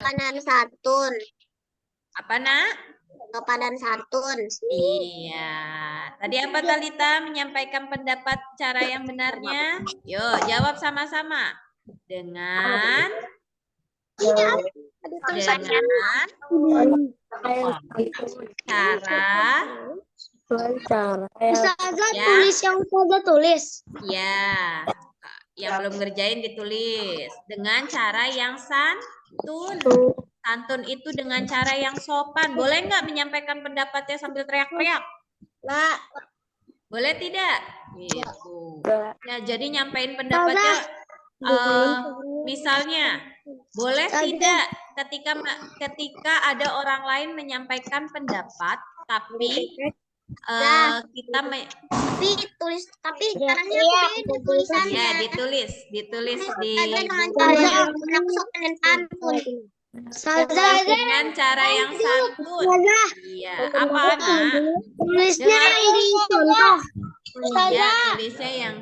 Sopan dan santun. Apa, Nak? Sopan dan santun. Iya. Tadi apa Talita menyampaikan pendapat cara yang benarnya? Yuk, jawab sama-sama. Dengan cara Ustazah ya. tulis yang Ustazah tulis. Ya. Yang belum ngerjain ditulis. Dengan cara yang santun. Santun itu dengan cara yang sopan. Boleh nggak menyampaikan pendapatnya sambil teriak-teriak? Nah, Boleh tidak? Gitu. Ya, jadi nyampein pendapatnya misalnya boleh tidak ketika ada orang lain menyampaikan pendapat tapi kita tapi caranya beda tulisannya. ya ditulis di dengan cara yang sopan dan santun. dengan cara yang santun. Iya, apa Nak? Tulisnya yang dicontoh. Ya, tulisnya yang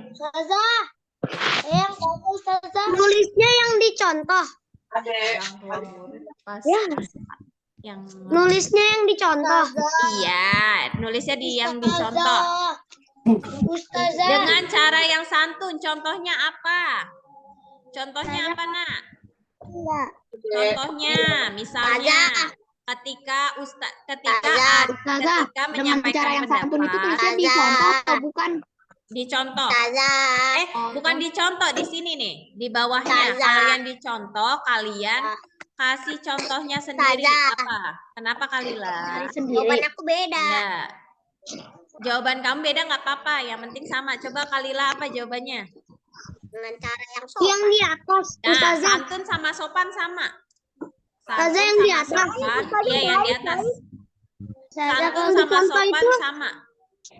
Tulisnya yang dicontoh. Yang Nulisnya yang dicontoh. Iya, nulisnya yang dicontoh. Ustazah. Dengan cara yang santun. Contohnya apa? Contohnya apa, Nak? Contohnya, misalnya ketika menyampaikan cara yang santun itu tulisnya dicontoh atau bukan? Dicontoh. Bukan dicontoh di sini nih, di bawahnya. Kalau yang dicontoh, kalian kasih contohnya sendiri. Apa? Kenapa Kalila? Jawaban aku beda. Enggak. Jawaban kamu beda nggak apa-apa. Yang penting sama. Coba Kalila apa jawabannya? Dengan cara yang sopan. Yang di atas. Nah, santun sama sopan sama. Santun yang di atas. Iya, yang di atas. Santun sama sopan itu sama.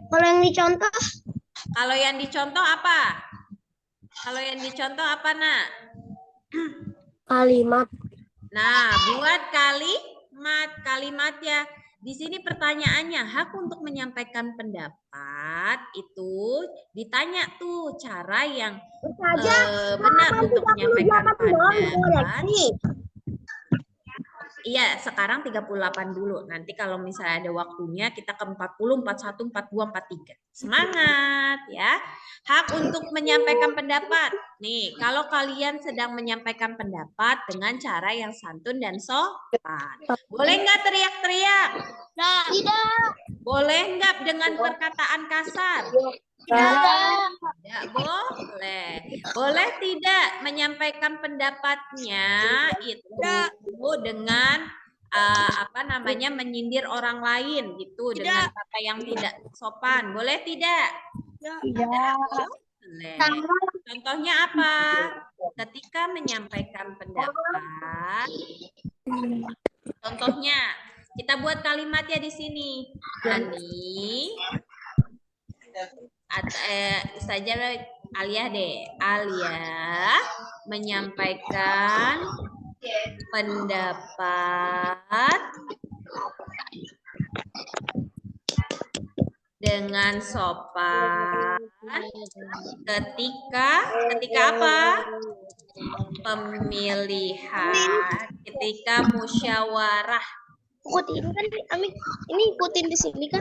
Kalau yang dicontoh? Kalau yang dicontoh apa? Kalau yang dicontoh apa, Nak? Kalimat. Nah, buat kalimat ya. Di sini pertanyaannya, hak untuk menyampaikan pendapat itu ditanya tuh cara yang benar untuk menyampaikan pendapat. Iya, sekarang 38 dulu. Nanti kalau misalnya ada waktunya kita ke 40, 41, 42, 43. Semangat ya. Hak untuk menyampaikan pendapat. Nih, kalau kalian sedang menyampaikan pendapat dengan cara yang santun dan sopan. Boleh nggak teriak-teriak? Tidak. Boleh nggak dengan perkataan kasar? Tidak boleh. Boleh tidak menyampaikan pendapatnya itu dengan menyindir orang lain gitu dengan kata yang tidak sopan. Boleh tidak? Tidak. Boleh. Contohnya apa? Ketika menyampaikan pendapat. Contohnya kita buat kalimatnya di sini. Ani saja Alia deh. Alia menyampaikan pendapat dengan sopan ketika apa? Pemilihan, ketika musyawarah. Ini ikutin di sini kan?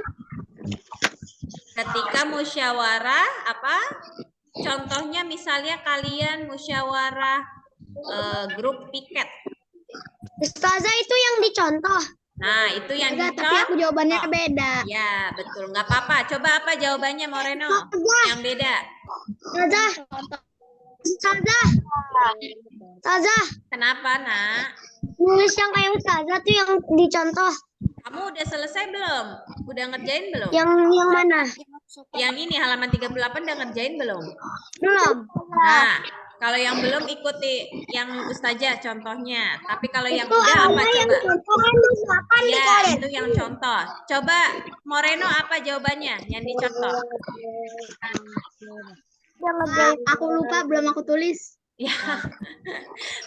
Ketika musyawarah apa? Contohnya misalnya kalian musyawarah grup piket. Ustazah itu yang dicontoh. Nah, itu yang dicontoh. Tapi aku jawabannya beda. Ya, betul. Nggak apa-apa. Coba apa jawabannya, Moreno? Yang beda. Ustazah. Kenapa, Nak? Nulis yang kayak Ustazah tuh yang dicontoh. Kamu udah selesai belum? Udah ngerjain belum? Yang mana? Yang ini halaman 38 udah ngerjain belum? Belum. Nah, kalau yang belum ikuti yang Ustazah contohnya. Tapi kalau yang udah apa coba? Ya, itu yang contoh. Coba Moreno apa jawabannya yang dicontoh? Aku lupa, belum aku tulis. Ya.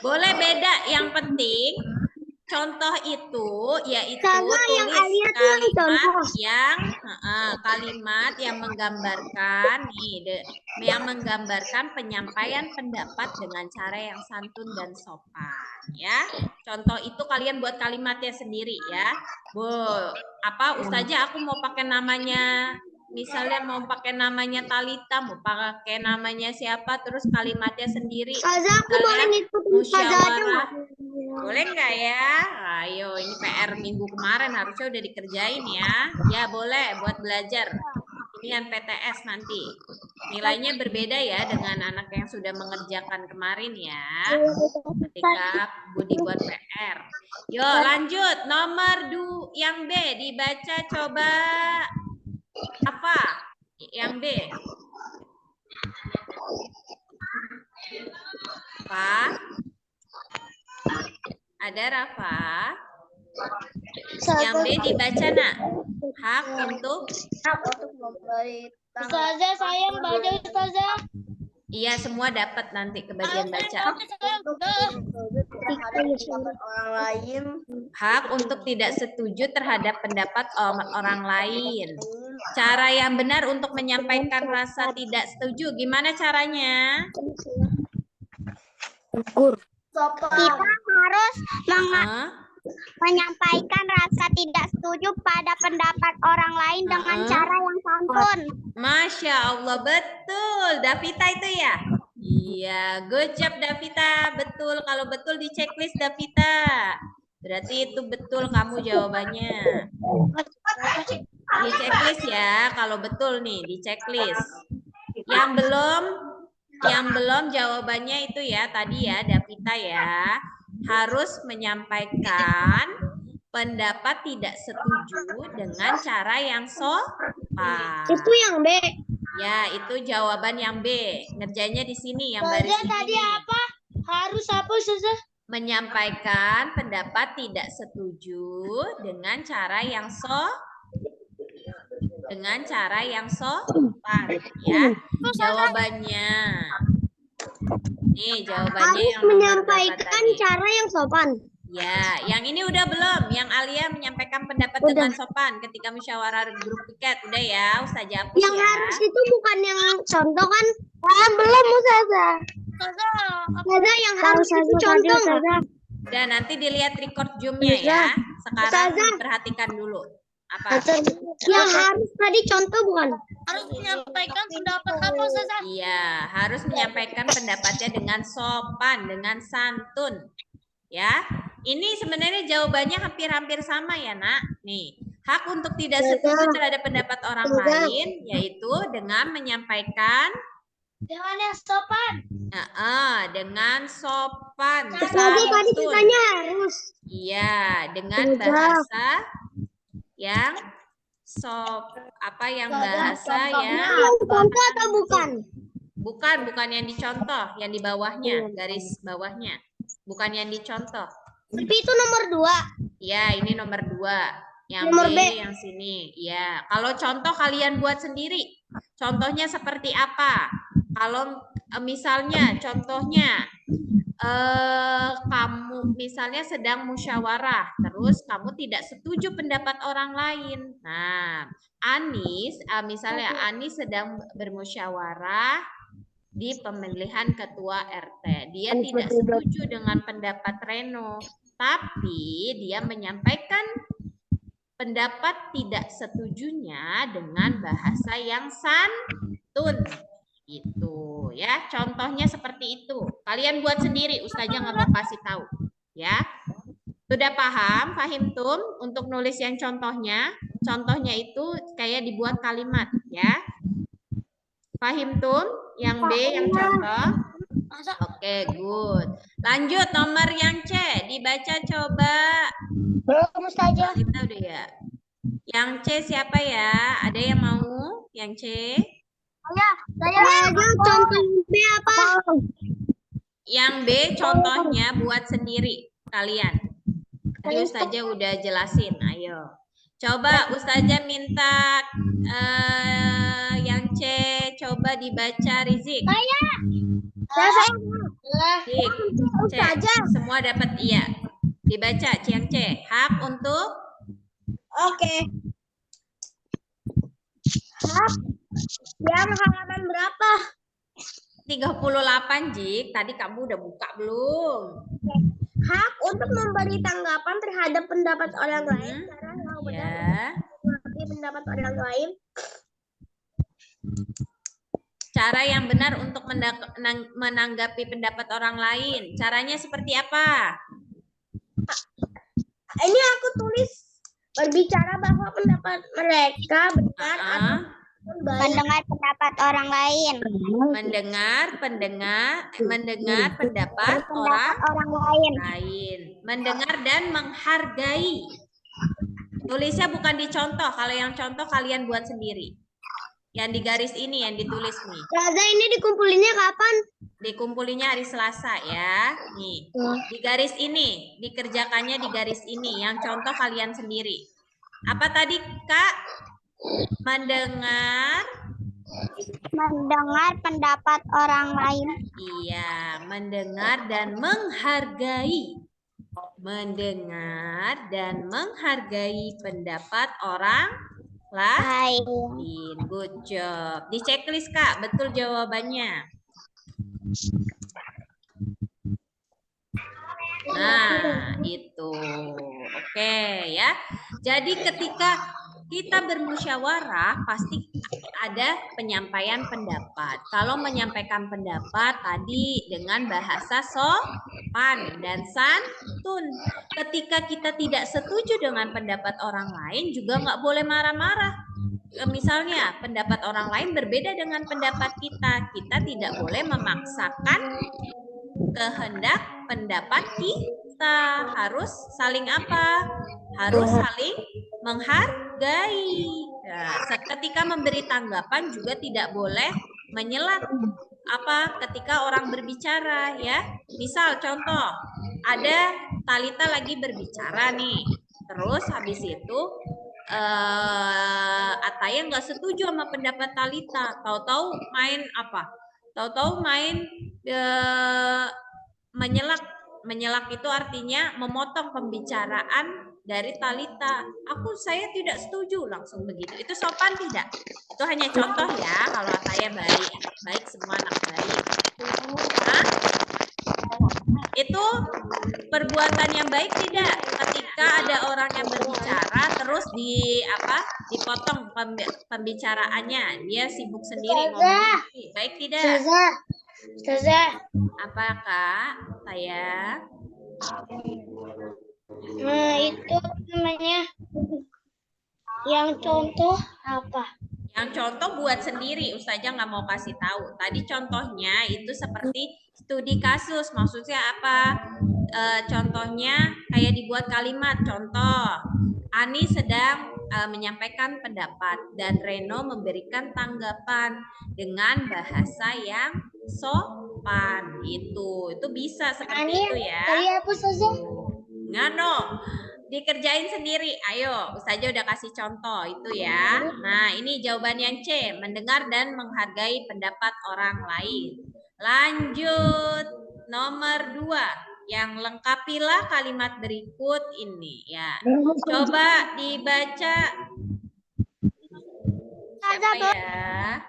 Boleh beda, yang penting contoh itu yaitu Sama yang tulis Alia tuh yang contoh. kalimat yang menggambarkan yang menggambarkan penyampaian pendapat dengan cara yang santun dan sopan ya. Contoh itu kalian buat kalimatnya sendiri ya. Ustazah aku mau pakai namanya, misalnya mau pakai namanya Talita, mau pakai namanya siapa, terus kalimatnya sendiri. Ustazah, aku boleh ngikutin Ustazah aja nggak? Boleh nggak ya? Ayo, ini PR minggu kemarin harusnya udah dikerjain ya. Ya boleh buat belajar. Ini yang PTS nanti. Nilainya berbeda ya dengan anak yang sudah mengerjakan kemarin ya. Ketika Budi buat PR. Yuk lanjut. Nomor yang B dibaca coba. Apa? Yang B. Apa? Ada Rafa? Yang B dibaca nak. Hak untuk memberi. Ustazah, saya baca Ustazah. Iya, semua dapat nanti ke bagian baca. Orang lain. Hak untuk tidak setuju terhadap pendapat orang lain. Cara yang benar untuk menyampaikan rasa tidak setuju, gimana caranya? Kita harus menyampaikan rasa tidak setuju pada pendapat orang lain dengan cara yang santun. Masya Allah, betul. Davita itu ya? Iya, good job Davita. Betul, kalau betul di checklist Davita. Berarti itu betul kamu jawabannya. Di checklist ya, kalau betul nih di checklist. Yang belum jawabannya itu ya tadi ya Davita ya. Harus menyampaikan pendapat tidak setuju dengan cara yang sopan. Itu yang B. Ya, itu jawaban yang B. Ngerjainnya di sini yang baris ini. Tadi apa? Harus apa, Ustazah? Menyampaikan pendapat tidak setuju dengan cara yang sopan ya. Jawabannya. Nih, jawabannya harus yang menyampaikan cara yang sopan. Ya, yang ini udah belum? Yang Alia menyampaikan pendapat dengan sopan ketika musyawarah grup piket. Udah ya, Ustazah hapus yang ya. harus itu bukan yang contoh kan? Belum, Ustazah. Ustazah yang harus itu contoh. Dan nanti dilihat record Zoom-nya ya. Sekarang diperhatikan dulu. Apa? Yang harus tadi contoh bukan? Harus menyampaikan pendapat apa, Ustazah? Iya, harus menyampaikan pendapatnya dengan sopan, dengan santun. Ya, ini sebenarnya jawabannya hampir-hampir sama ya, Nak. Nih, hak untuk tidak setuju terhadap pendapat orang lain, yaitu dengan menyampaikan dengan yang sopan. Dengan sopan. Tadi katanya harus. Iya, dengan bahasa yang bahasa yang contoh atau bukan? Bukan yang dicontoh, yang di bawahnya, garis bawahnya. Bukan yang dicontoh. Tapi itu nomor 2. Ya, ini nomor 2. Yang nomor B, B yang sini. Ya, kalau contoh kalian buat sendiri. Contohnya seperti apa? Kalau misalnya contohnya kamu misalnya sedang musyawarah, terus kamu tidak setuju pendapat orang lain. Nah, misalnya Anis sedang bermusyawarah di pemilihan ketua RT. Dia tidak setuju dengan pendapat Reno, tapi dia menyampaikan pendapat tidak setujunya dengan bahasa yang santun. Itu ya, contohnya seperti itu. Kalian buat sendiri, Ustazah nggak mau kasih tahu. Ya, sudah paham, Fahimtum? Untuk nulis yang contohnya itu kayak dibuat kalimat, ya. Fahimtum? Yang B, yang contoh. Oke, good. Lanjut nomor yang C, dibaca coba. Belum, Ustazah. Kita udah ya. Yang C siapa ya? Ada yang mau? Yang C? Saya contoh B apa? Yang B contohnya buat sendiri kalian. Tadi Ustazah udah jelasin. Ayo. Coba Ustazah minta yang C coba dibaca Rizik. Saya. Rizik. C. Semua dapat iya. Dibaca Ciang C. Hak untuk Oke. Hak yang halaman berapa? 38, Jik. Tadi kamu udah buka belum? Hak untuk memberi tanggapan terhadap pendapat orang lain. Cara yang benar Ya. menanggapi pendapat orang lain. Cara yang benar untuk menanggapi pendapat orang lain. Caranya seperti apa? Ini aku tulis berbicara bahwa pendapat mereka benar atau baik. Mendengar pendapat orang lain. Mendengar pendapat orang lain. Mendengar dan menghargai. Tulisnya bukan dicontoh. Kalau yang contoh kalian buat sendiri. Yang di garis ini yang ditulis nih. Raza, ini dikumpulinnya kapan? Dikumpulinya hari Selasa ya. Nih, di garis ini, dikerjakannya di garis ini. Yang contoh kalian sendiri. Apa tadi, Kak? Mendengar pendapat orang lain. Iya, mendengar dan menghargai. Mendengar dan menghargai pendapat orang lain. Good job. Di checklist, Kak, betul jawabannya. Nah, itu. Oke, ya. Jadi ketika kita bermusyawarah, pasti ada penyampaian pendapat. Kalau menyampaikan pendapat tadi dengan bahasa sopan dan santun. Ketika kita tidak setuju dengan pendapat orang lain, juga nggak boleh marah-marah. Misalnya, pendapat orang lain berbeda dengan pendapat kita. Kita tidak boleh memaksakan kehendak pendapat kita. Harus saling apa? Harus saling menghargai. Nah, ketika memberi tanggapan juga tidak boleh menyela ketika orang berbicara ya. Misal contoh, ada Talita lagi berbicara nih. Terus habis itu Ataya nggak setuju sama pendapat Talita. Tahu-tahu main apa? Tahu-tahu main menyelak. Menyelak itu artinya memotong pembicaraan dari Talita. Saya tidak setuju, langsung begitu. Itu sopan tidak? Itu hanya contoh ya. Kalau Ataya baik, baik semua anak baik. Hah? Itu perbuatan yang baik tidak? Ketika ada orang yang berbicara terus dipotong pembicaraannya, dia sibuk sendiri ngomong. Baik tidak? Ustazah. Apa, Kak? Saya. Nah, itu namanya yang contoh apa? Yang contoh buat sendiri, Ustazah nggak mau kasih tahu. Tadi contohnya itu seperti studi kasus. Maksudnya apa? Contohnya kayak dibuat kalimat. Contoh, Ani sedang menyampaikan pendapat dan Reno memberikan tanggapan dengan bahasa yang sopan. Itu bisa seperti itu ya. Tadi apa saja? Ngano, dikerjain sendiri. Ayo, Ustazah udah kasih contoh itu ya. Nah, ini jawaban yang C, mendengar dan menghargai pendapat orang lain. Lanjut, nomor 2. Yang lengkapilah kalimat berikut ini ya. Coba dibaca. Siapa ya?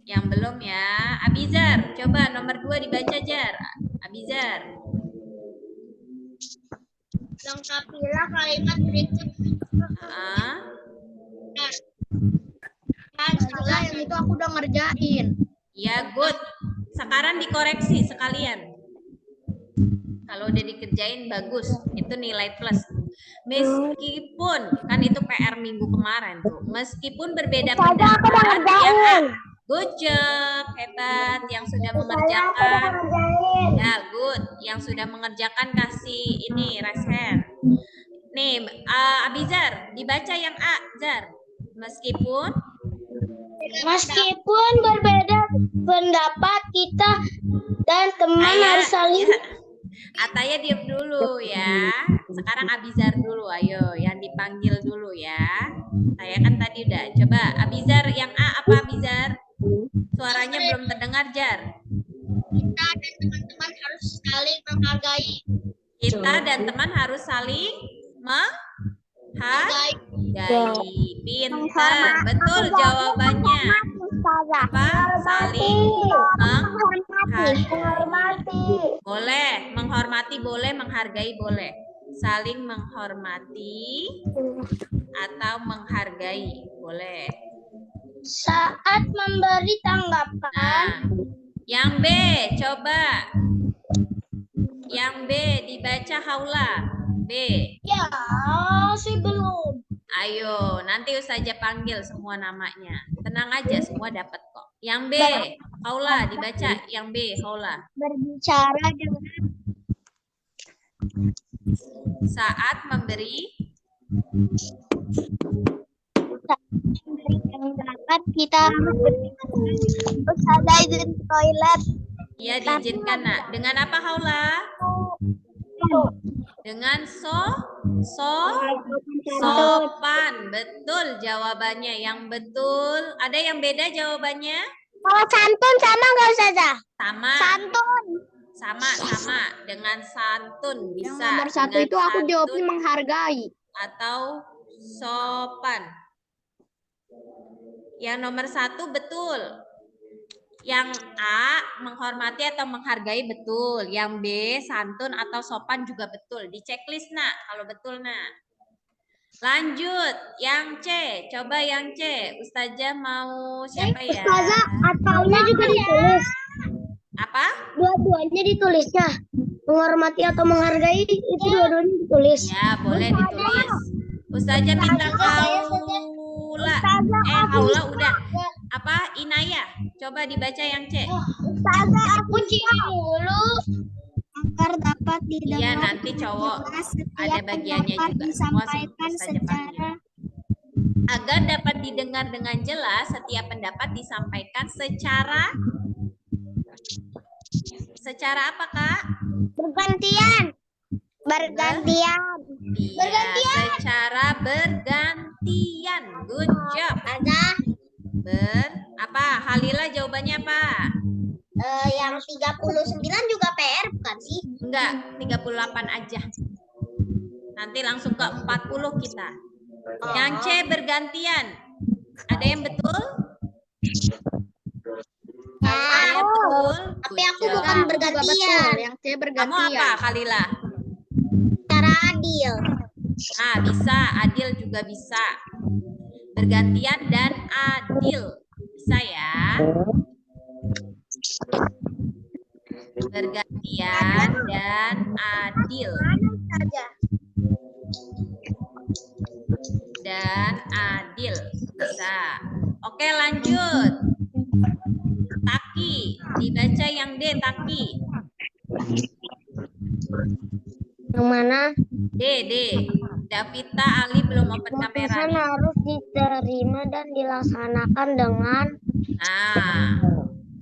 Yang belum ya. Abizar, coba nomor 2 dibaca, Jar. Abizar. Lengkapilah kalimat berikut. Yang itu aku udah ngerjain. Ya, good. Sekarang dikoreksi sekalian. Kalau udah dikerjain bagus, itu nilai plus. Meskipun kan itu PR minggu kemarin tuh. Meskipun berbeda pendapat, ya, good job, hebat yang sudah mengerjakan. Ya, good. Yang sudah mengerjakan kasih ini raise hand. Nih, Abizar, dibaca yang A, Zar. Meskipun berbeda pendapat kita dan teman harus saling. Ataya diam dulu ya. Sekarang Abizar dulu, ayo. Yang dipanggil dulu ya. Saya kan tadi udah. Coba Abizar yang A apa Abizar? Suaranya belum terdengar, Jar. Kita dan teman-teman harus saling menghargai. Kita dan teman harus saling menghargai. Pintar. Betul jawabannya. Apa? Saling menghormati. Boleh. Menghormati boleh, menghargai boleh. Saling menghormati atau menghargai boleh. Saat memberi tanggapan. Nah, yang B coba. Yang B dibaca Haula. B. Ya, sih belum. Ayo, nanti Ustazah panggil semua namanya. Tenang aja, semua dapat kok. Yang B, Haula dibaca. Yang B, Haula. Berbicara dengan Saat memberi tanggapan kita harus Ustazah izin toilet. ya diizinkan, Nak. Dengan apa Haula? Dengan sopan. Betul jawabannya. Yang betul. Ada yang beda jawabannya? Kalau santun sama nggak Ustazah? Sama. Santun. Sama. Dengan santun bisa. Yang nomor satu Dengan itu aku jawabnya santun menghargai. atau sopan. Yang nomor satu betul. Yang A menghormati atau menghargai betul. Yang B santun atau sopan juga betul. Di checklist Nak, kalau betul Nak. Lanjut, yang C. Coba yang C. Ustazah mau siapa ya? Ustazah ataunya juga ditulis. Apa? Dua-duanya ditulisnya. Menghormati atau menghargai itu dua-duanya ditulis. Ya, boleh ditulis. Ustazah minta Haula. Haula udah. Apa? Inaya. Coba dibaca yang C. Ustazah aku dulu agar dapat didengar. Iya, nanti cowok ada bagiannya juga. Semua Ustazah panggil. Agar dapat didengar dengan jelas, setiap pendapat disampaikan secara apa, Kak? Bergantian. Iya, secara bergantian. Good job. Apa? Halila jawabannya apa? Yang 39 juga PR bukan sih? Enggak, 38 aja. Nanti langsung ke 40 kita. Yang C bergantian. Ada yang betul? Saya betul. Tapi aku bukan bergantian. Yang C bergantian. Kamu apa, Khalila? Cara adil. Nah, bisa. Adil juga bisa. Bergantian dan adil. Bisa ya. Bergantian dan adil. Dan adil. Bisa. Oke, lanjut. Taki. Dibaca yang D, Taki. Yang mana? D. Davita Ali belum open kamera. Keputusan harus diterima dan dilaksanakan dengan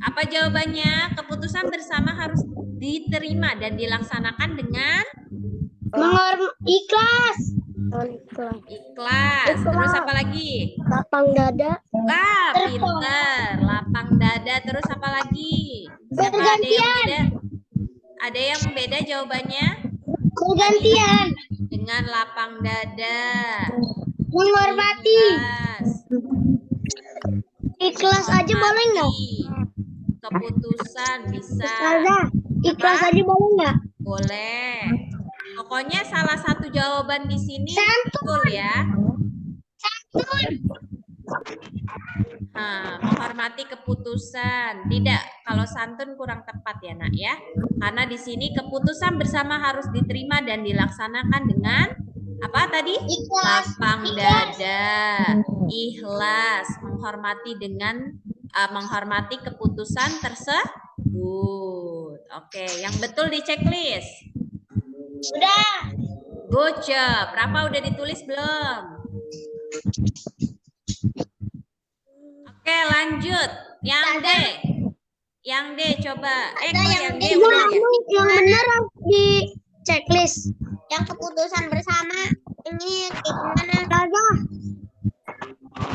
apa jawabannya? Keputusan bersama harus diterima dan dilaksanakan dengan ikhlas. Ikhlas. Terus apa lagi? Lapang dada. Pinter. Lapang dada. Terus apa lagi? Siapa ada yang beda? Ada yang beda jawabannya? Bergantian. Dengan lapang dada. Menghormati. Ikhlas aja boleh nggak? Keputusan bisa. Ustazah, ikhlas aja boleh nggak? Boleh. Pokoknya salah satu jawaban di sini Santun. betul ya. Menghormati keputusan. Tidak, kalau santun kurang tepat ya Nak ya. Karena di sini keputusan bersama harus diterima dan dilaksanakan dengan apa tadi? Ikhlas. Lapang dada, ikhlas, menghormati dengan menghormati keputusan tersebut. Oke, yang betul di checklist. Udah. Good job. Rafa udah ditulis belum? Oke, lanjut. Yang D. Yang D coba. Yang D udah ya? Yang benar di checklist. Yang keputusan bersama ini gimana?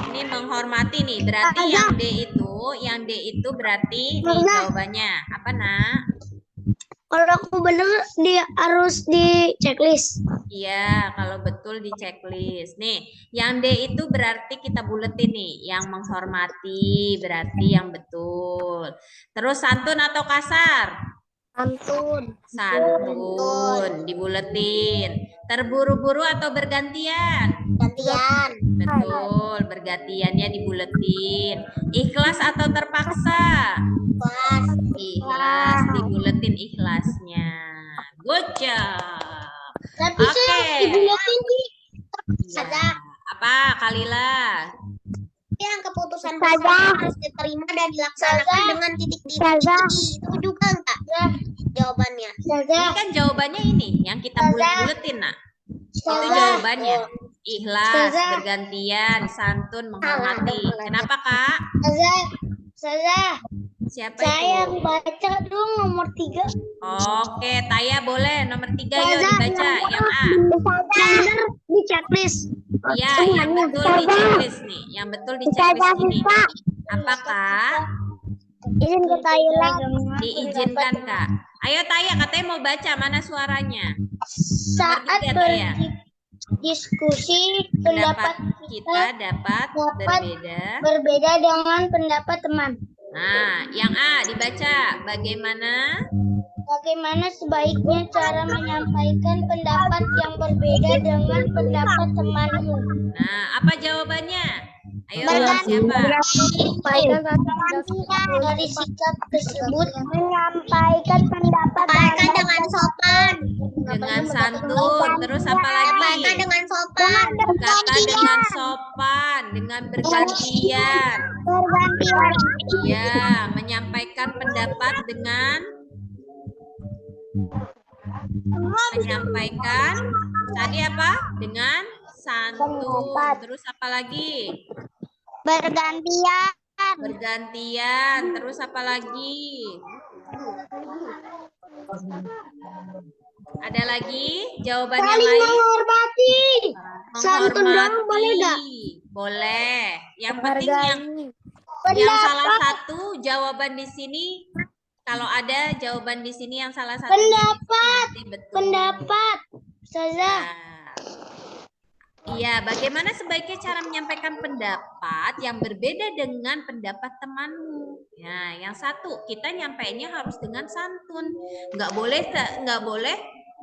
Ini menghormati nih. Berarti yang D itu berarti nih jawabannya. Apa, Nak? Kalau aku bener harus di checklist. Iya, kalau betul di checklist. Nih, yang D itu berarti kita buletin nih. Yang menghormati berarti yang betul. Terus santun atau kasar? Santun. Santun, dibuletin. Terburu-buru atau bergantian? Gantian. Betul, bergantiannya dibuletin. Ikhlas atau terpaksa? Kelas. Ikhlas, dibuletin ikhlasnya. Good job. Tapi saya Oke. dibuletin nih. Ya. Apa, Kalila? Yang keputusan bersama harus diterima dan dilaksanakan dengan titik di itu juga enggak jawabannya. Ini kan jawabannya ini yang kita bulet-buletin, Nak. Itu jawabannya. Ikhlas, bergantian, santun, menghormati. Kenapa, Kak? Saya Siapa saya itu? baca dong nomor 3. Oke, Taya boleh. Nomor 3 yuk dibaca. Yang A. Benar di checklist. Iya, yang betul di checklist nih. Yang betul di checklist ini. Apakah Izin ke Thailand. diizinkan, Kak? Ayo Taya, katanya mau baca. Mana suaranya? Saat Nomor 3, Taya. berdiskusi Pendapat pendapat kita dapat berbeda. berbeda dengan pendapat teman. Nah, yang A dibaca. Bagaimana? Bagaimana sebaiknya cara menyampaikan pendapat yang berbeda dengan pendapat temanmu? Nah, apa jawabannya? Ayo, Bergantian. siapa? Dari sikap tersebut menyampaikan pendapat dengan sopan. Dengan santun. Terus apa lagi? Dengan sopan. Kata dengan sopan, dengan bergantian. Bergantian. Ya, menyampaikan pendapat dengan menyampaikan tadi apa? Dengan santun. Terus apa lagi? Bergantian. Bergantian. Terus apa lagi? Ada lagi jawaban yang Saling lain? menghormati. Santun dong, boleh nggak? Boleh. Yang penting yang salah satu jawaban di sini, kalau ada jawaban di sini yang salah satu Pendapat. betul. Pendapat. Ustazah. Iya, bagaimana sebaiknya cara menyampaikan pendapat yang berbeda dengan pendapat temanmu? Ya, yang satu, kita nyampainya harus dengan santun. Nggak boleh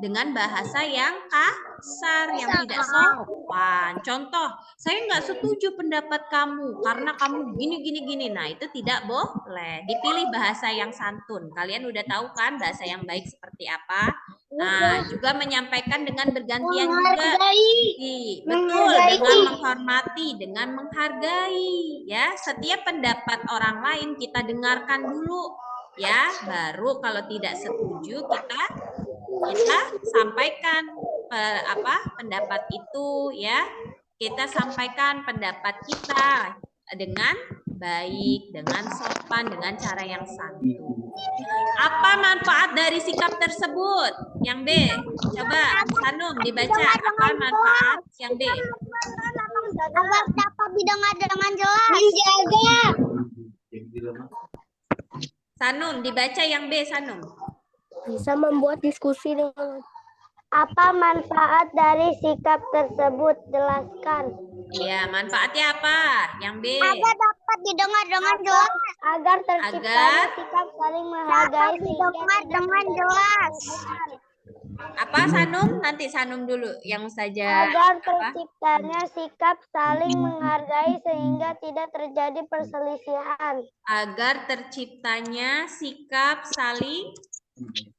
dengan bahasa yang kasar, yang tidak sopan. Contoh, saya nggak setuju pendapat kamu karena kamu gini. Nah, itu tidak boleh. Dipilih bahasa yang santun. Kalian udah tahu kan bahasa yang baik seperti apa? Nah, juga menyampaikan dengan bergantian juga. Betul, dengan menghormati, dengan menghargai. Ya, setiap pendapat orang lain kita dengarkan dulu. Ya, baru kalau tidak setuju kita sampaikan pendapat itu, ya. Kita sampaikan pendapat kita dengan baik, dengan sopan, dengan cara yang santun. Apa manfaat dari sikap tersebut? Yang B, coba Sanum dibaca. Apa manfaat yang B? Agar dapat didengar dengan jelas. Menjaga. Sanum dibaca yang B, Sanum. Bisa membuat diskusi dengan apa manfaat dari sikap tersebut? Jelaskan. Iya, manfaatnya apa? Yang B. Agar dapat didengar dengan jelas. Agar tercipta sikap saling menghargai didengar dengan jelas. Apa Sanum? Nanti Sanum dulu yang saja. Agar terciptanya sikap saling menghargai sehingga tidak terjadi perselisihan. Agar terciptanya sikap saling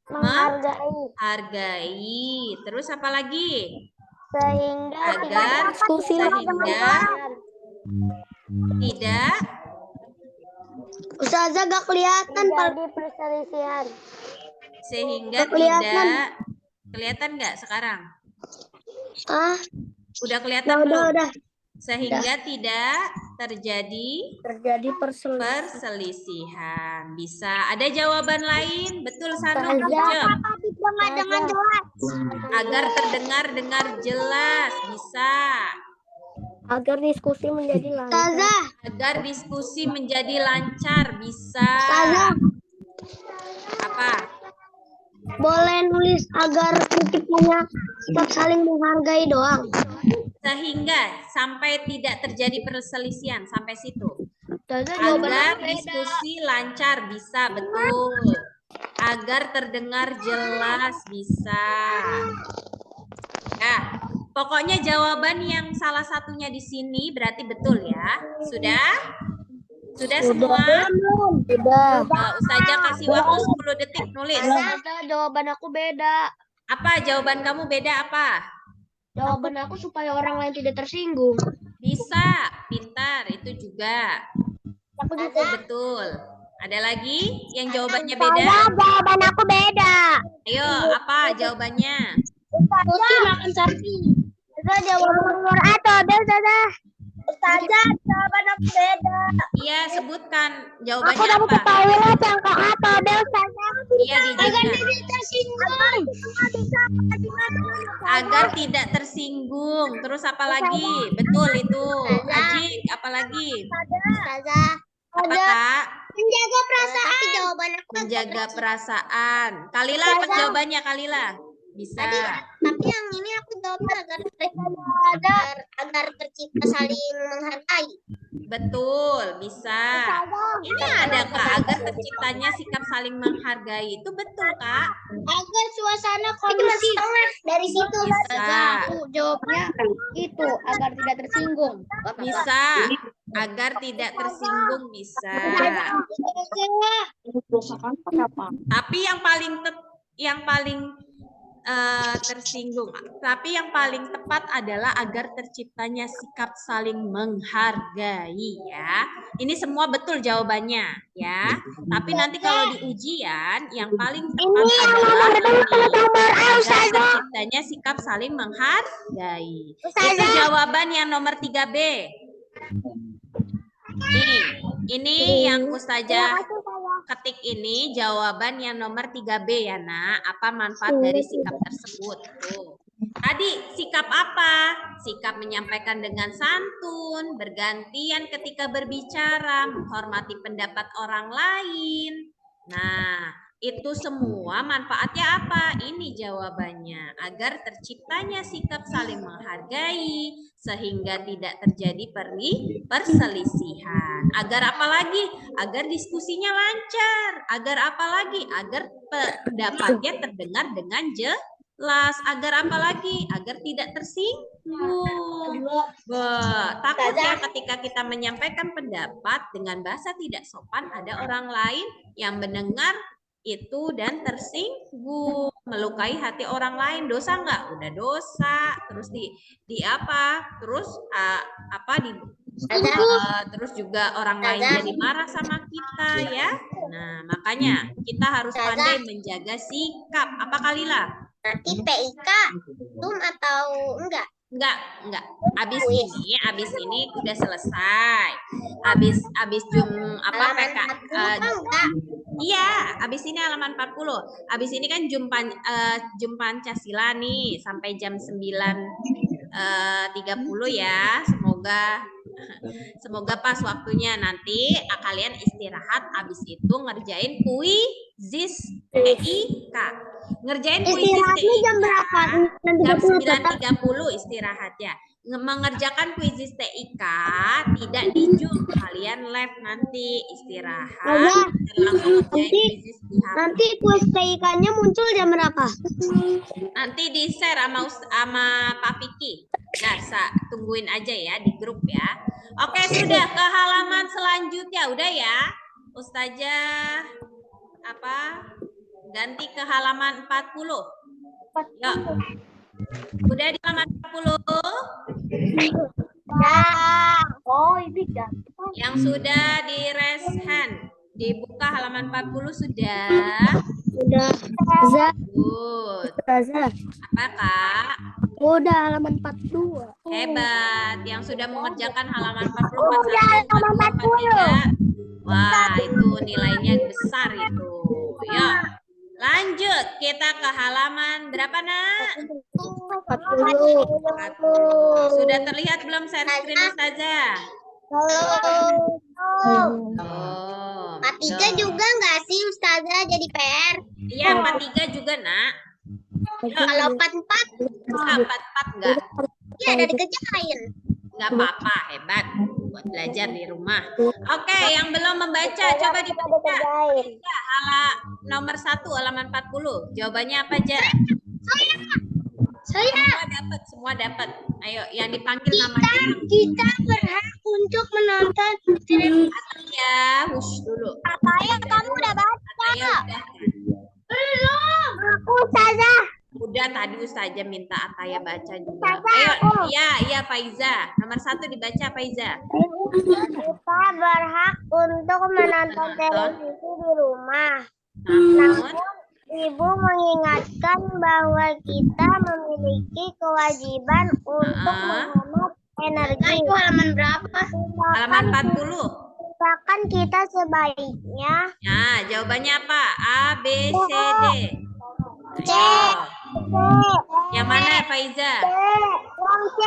menghargai. Terus apa lagi? Sehingga tidak Ustazah gak kelihatan terjadi perselisihan. Sehingga tidak kelihatan nggak sekarang? Udah kelihatan belum? Udah. Sehingga tidak terjadi perselisihan. Bisa. Ada jawaban lain? Betul Sanum. Dengan jelas. Agar terdengar jelas. Bisa. Agar diskusi menjadi lancar. Agar diskusi menjadi lancar. Bisa. Apa? Boleh nulis agar terciptanya sikap saling menghargai doang. Sehingga sampai tidak terjadi perselisihan sampai situ. Ustazah, Agar diskusi lancar bisa, betul. Agar terdengar jelas bisa. Ya, pokoknya jawaban yang salah satunya di sini berarti betul ya. Sudah? Sudah semua? Sudah. Ustazah kasih waktu 10 detik nulis. Jawaban aku beda. Apa jawaban kamu beda apa? Jawaban aku supaya orang lain tidak tersinggung. Bisa, pintar, itu juga. Betul. Ada lagi yang jawabannya beda? Jawaban aku beda. Ayo, apa jawabannya? Putih makan sapi. Jawaban nomor atau Ustazah. Ustazah, jawaban aku beda. Iya, sebutkan Aku jawabannya dapat apa? ke toilet yang ke atau Ustazah. Iya, dijelaskan. Tersinggung. Agar tidak tersinggung. Terus apa lagi? Betul itu. Ajik, apa lagi? Ustazah. Apa, Kak? Menjaga perasaan. Tapi jawaban aku Menjaga perasaan. Kalila, apa jawabannya Kalila? Bisa. Tapi yang ini aku jawabnya agar tercipta saling menghargai. Betul, bisa. Ini ada Kak, agar terciptanya sikap saling menghargai. Itu betul, Kak. Agar suasana kondusif. Dari situ Bisa. aku jawabnya itu agar tidak tersinggung. Bisa. Agar tidak tersinggung bisa. Tapi yang paling tersinggung. Tapi yang paling tepat adalah agar terciptanya sikap saling menghargai ya. Ini semua betul jawabannya ya. Tapi nanti kalau di ujian yang paling tepat adalah agar terciptanya sikap saling menghargai. Itu jawaban yang nomor 3B. Ini yang Ustazah ketik ini jawaban yang nomor 3B ya nak. Apa manfaat dari sikap tersebut? Tuh. Tadi sikap apa? Sikap menyampaikan dengan santun, bergantian ketika berbicara, menghormati pendapat orang lain. Nah, itu semua manfaatnya apa? Ini jawabannya. Agar terciptanya sikap saling menghargai, sehingga tidak terjadi perselisihan. Agar apa lagi? Agar diskusinya lancar. Agar apa lagi? Agar pendapatnya terdengar dengan jelas. Agar apa lagi? Agar tidak tersinggung. Takutnya ketika kita menyampaikan pendapat dengan bahasa tidak sopan, ada orang lain yang mendengar itu dan tersinggung, melukai hati orang lain. Dosa nggak? Udah dosa. Terus di apa? Terus terus juga orang lain jadi marah sama kita ya. Nah, makanya kita harus pandai menjaga sikap. Apa Kalila? Nanti PIK Zoom atau enggak? Enggak. Abis ini udah selesai. Abis Zoom apa PK? Iya, abis ini halaman 40. Abis ini kan Zoom Pancasila nih sampai jam 9.30 ya. Semoga pas waktunya. Nanti kalian istirahat, abis itu ngerjain kuisis TIK. Ngerjain kuisis TIK jam berapa? jam 9.30 istirahat ya. Mengerjakan kuisis TIK tidak di Zoom, kalian live nanti istirahat langsung ngerjain kuisis di HP. Nanti kuis TIK-nya muncul jam berapa? Nanti di share sama Pak Vicky. Nah, tungguin aja ya di grup ya. Oke, sudah ke halaman selanjutnya udah ya. Ustazah ganti ke halaman 40. Yuk. Udah di halaman 40? Oh, ini Yang sudah di raise hand. Dibuka halaman 40 sudah. Good. Apa Kak? Udah halaman 42. Hebat. Yang sudah mengerjakan halaman 40, 41, 42, 43. Wah, itu nilainya besar itu. Yuk. Lanjut, kita ke halaman berapa nak? 40. Sudah terlihat belum share screen Ustazah? Belum. 43 juga nggak sih Ustazah jadi PR? Iya, 43 juga, Nak. Kalau 44 44 enggak? ya ada dikerjain. Enggak apa-apa, hebat. Buat belajar di rumah. Oke, yang belum membaca, coba dibaca. Nomor 1, halaman 40. Jawabannya apa aja? Saya Semua dapat. Ayo, yang dipanggil namanya. kita berhak untuk menonton film. Ya, hush dulu. Ataya, kamu udah baca? Ya, udah. Aku Ustazah. Udah tadi Ustazah minta Ataya baca juga. Ustazah, Ayo, aku. iya Faiza. Nomor 1 dibaca Faiza. Kita berhak untuk menonton televisi di rumah. Namun, Ibu mengingatkan bahwa kita memiliki kewajiban untuk menghemat energi. Itu halaman berapa? halaman 40. Misalkan kita sebaiknya Nah, jawabannya apa? A, B, C, D. C. Oh, C. yang mana Faiza? Yang C.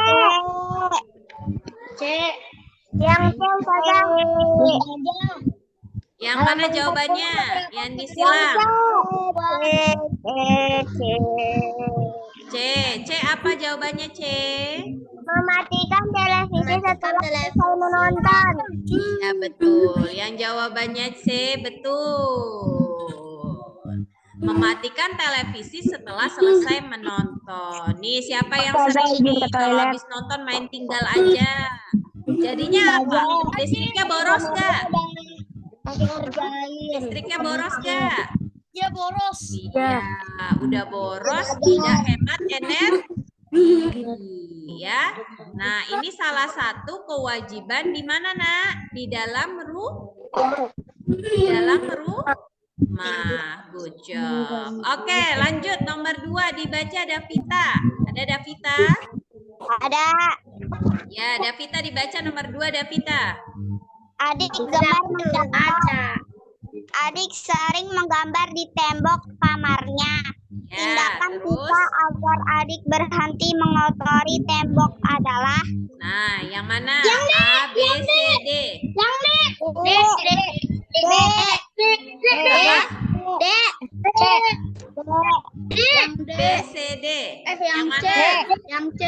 C. Yang C saja. Yang mana jawabannya? Yang disilang. C. C apa jawabannya C? Mematikan televisi setelah televisi. selesai menonton. Ya betul. Yang jawabannya C betul. Mematikan televisi setelah selesai menonton. Nih siapa yang sering nih kalau habis nonton main tinggal aja? Jadinya apa? Listriknya boros nggak? Listriknya boros nggak? Ya boros. Iya, udah boros, tidak hemat energi, ya. Nah, ini salah satu kewajiban di mana, Nak? Di dalam rumah. Good job. Oke, lanjut nomor 2 dibaca Davita. Ada Davita? Ada Ya, Davita dibaca nomor 2 Davita. adik gemar menggambar. Adik sering menggambar di tembok kamarnya. Ya, Tindakan terus. kita agar adik berhenti mengotori tembok adalah Nah, yang mana? A, B, C, D. D. B, C, D. Yang mana? Yang C.